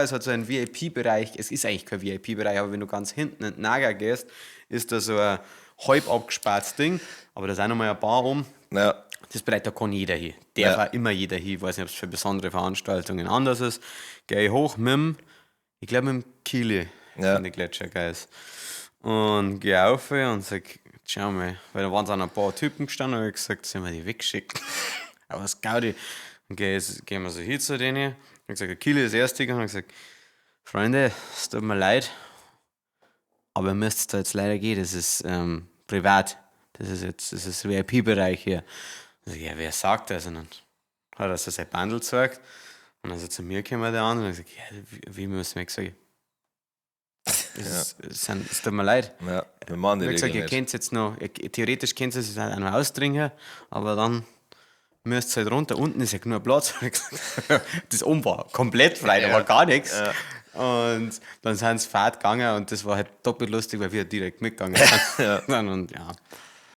Es hat so einen VIP-Bereich, es ist eigentlich kein VIP-Bereich, aber wenn du ganz hinten in den Nager gehst, ist da so ein halb abgesperrtes Ding, aber da sind nochmal ein paar rum. Ja. Das Bereich, da kann jeder hin. Darf auch immer jeder hin. Ich weiß nicht, ob es für besondere Veranstaltungen anders ist. Gehe ich hoch ich glaube mit dem Kili von den Gletschergeist. Und gehe auf und sage, schau mal, weil da waren es auch noch ein paar Typen gestanden und ich gesagt, sollen wir die weggeschickt? Aber was Gaudi. Und gehen wir so hin zu denen. Ich gesagt, Kili ist das erste und ich gesagt, Freunde, es tut mir leid, aber ihr müsst da jetzt leider gehen, das ist privat. Das ist VIP-Bereich hier. Ich sag, ja, wer sagt das? Und dann hat er so sein Bundle gezeigt. Und dann so zu mir gekommen der andere und ich gesagt, ja, wie muss ich sagen? Es tut mir leid. Ja, wir machen die Ich Regeln gesagt, ihr nicht. könnt jetzt noch, theoretisch könnt ihr es auch noch ausdringen, aber dann müsst ihr halt runter. Unten ist ja genug Platz. Das oben war komplett frei, da war gar nichts. Ja. Und dann sind sie fahrt gegangen und das war halt doppelt lustig, weil wir direkt mitgegangen sind. Und ja.